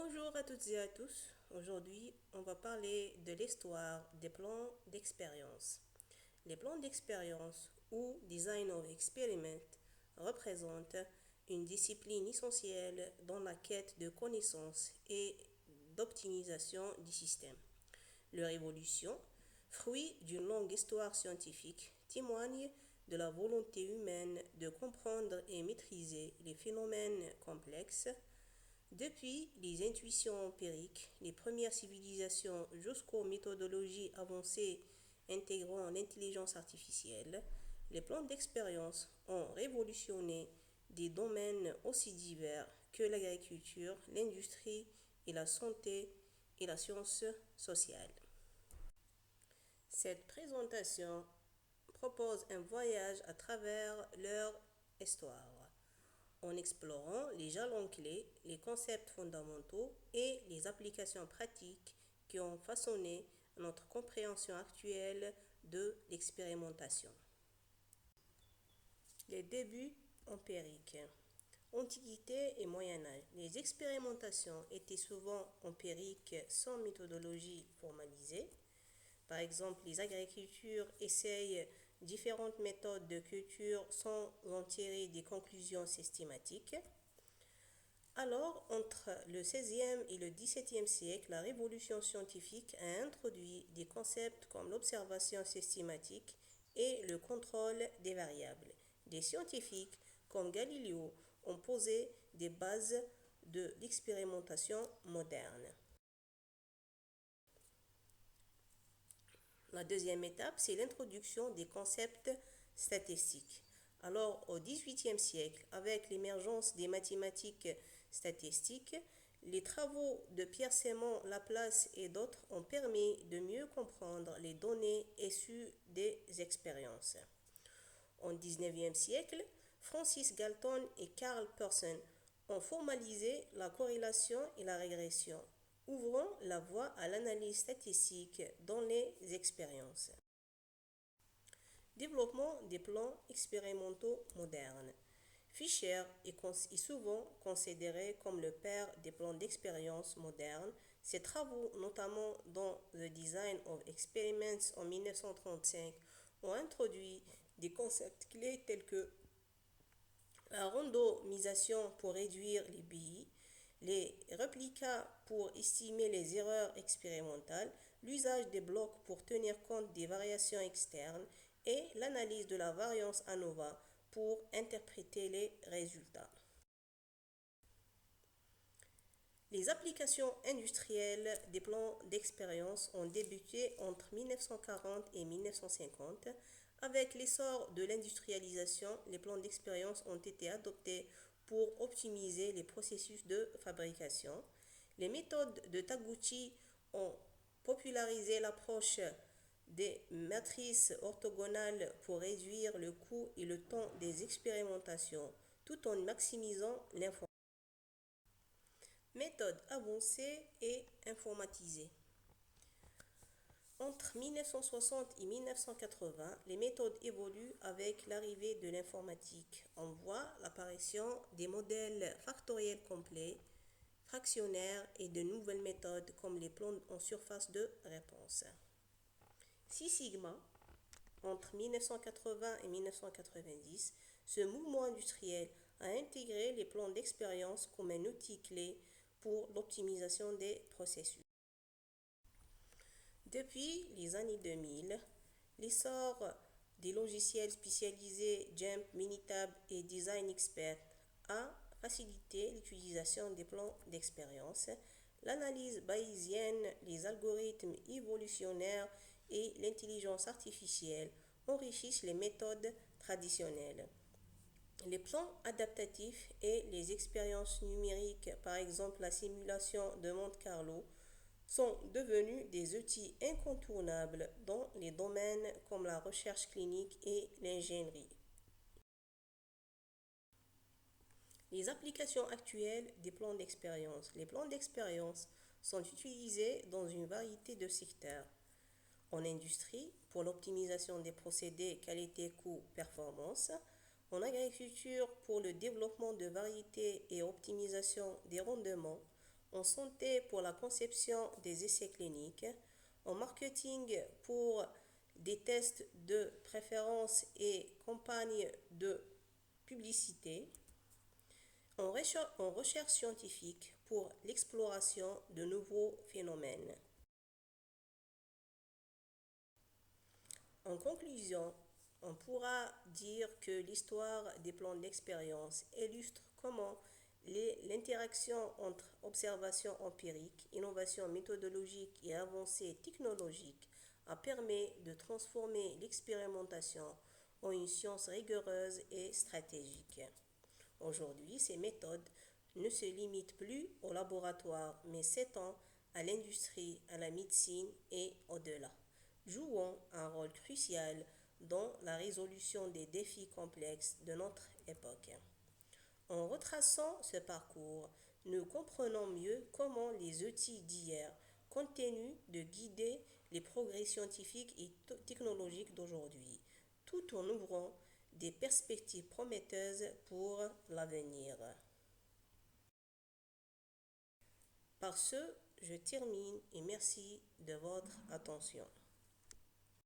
Bonjour à toutes et à tous. Aujourd'hui, on va parler de l'histoire des plans d'expérience. Les plans d'expérience ou design of experiment représentent une discipline essentielle dans la quête de connaissances et d'optimisation du système. Leur évolution, fruit d'une longue histoire scientifique, témoigne de la volonté humaine de comprendre et maîtriser les phénomènes complexes depuis les intuitions empiriques, les premières civilisations jusqu'aux méthodologies avancées intégrant l'intelligence artificielle, les plans d'expérience ont révolutionné des domaines aussi divers que l'agriculture, l'industrie et la santé et la science sociale. Cette présentation propose un voyage à travers leur histoire en explorant les jalons clés, les concepts fondamentaux et les applications pratiques qui ont façonné notre compréhension actuelle de l'expérimentation. Les débuts empiriques. Antiquité et Moyen Âge. Les expérimentations étaient souvent empiriques sans méthodologie formalisée. Par exemple, les agricultures essayent différentes méthodes de culture sans en tirer des conclusions systématiques. Alors, entre le XVIe et le XVIIe siècle, la révolution scientifique a introduit des concepts comme l'observation systématique et le contrôle des variables. Des scientifiques comme Galileo ont posé des bases de l'expérimentation moderne. La deuxième étape, c'est l'introduction des concepts statistiques. Alors, au XVIIIe siècle, avec l'émergence des mathématiques statistiques, les travaux de Pierre Simon, Laplace et d'autres ont permis de mieux comprendre les données issues des expériences. Au XIXe siècle, Francis Galton et Karl Pearson ont formalisé la corrélation et la régression, ouvrant la voie à l'analyse statistique dans les expériences. Développement des plans expérimentaux modernes. Fisher est souvent considéré comme le père des plans d'expérience modernes. Ses travaux, notamment dans The Design of Experiments en 1935, ont introduit des concepts clés tels que la randomisation pour réduire les biais, les réplicas pour estimer les erreurs expérimentales, l'usage des blocs pour tenir compte des variations externes et l'analyse de la variance ANOVA pour interpréter les résultats. Les applications industrielles des plans d'expérience ont débuté entre 1940 et 1950. Avec l'essor de l'industrialisation, les plans d'expérience ont été adoptés pour optimiser les processus de fabrication. Les méthodes de Taguchi ont popularisé l'approche des matrices orthogonales pour réduire le coût et le temps des expérimentations tout en maximisant l'information. Méthode avancée et informatisée. Entre 1960 et 1980, les méthodes évoluent avec l'arrivée de l'informatique. On voit l'apparition des modèles factoriels complets, fractionnaires et de nouvelles méthodes comme les plans en surface de réponse. Six Sigma, entre 1980 et 1990, ce mouvement industriel a intégré les plans d'expérience comme un outil clé pour l'optimisation des processus. Depuis les années 2000, l'essor des logiciels spécialisés JAMP, Minitab et Design Expert a facilité l'utilisation des plans d'expérience, l'analyse bayésienne, les algorithmes évolutionnaires et l'intelligence artificielle enrichissent les méthodes traditionnelles. Les plans adaptatifs et les expériences numériques, par exemple la simulation de Monte-Carlo, sont devenus des outils incontournables dans les domaines comme la recherche clinique et l'ingénierie. Les applications actuelles des plans d'expérience. Les plans d'expérience sont utilisés dans une variété de secteurs. En industrie, pour l'optimisation des procédés qualité, coût, performance. En agriculture, pour le développement de variétés et optimisation des rendements. en santé pour la conception des essais cliniques, en marketing pour des tests de préférence et campagnes de publicité, en recherche scientifique pour l'exploration de nouveaux phénomènes. En conclusion, on pourra dire que l'histoire des plans d'expérience illustre comment l'interaction entre observation empirique, innovation méthodologique et avancées technologiques a permis de transformer l'expérimentation en une science rigoureuse et stratégique. Aujourd'hui, ces méthodes ne se limitent plus au laboratoire, mais s'étendent à l'industrie, à la médecine et au-delà, jouant un rôle crucial dans la résolution des défis complexes de notre époque. En retraçant ce parcours, nous comprenons mieux comment les outils d'hier continuent de guider les progrès scientifiques et technologiques d'aujourd'hui, tout en ouvrant des perspectives prometteuses pour l'avenir. Par ce, je termine et merci de votre attention.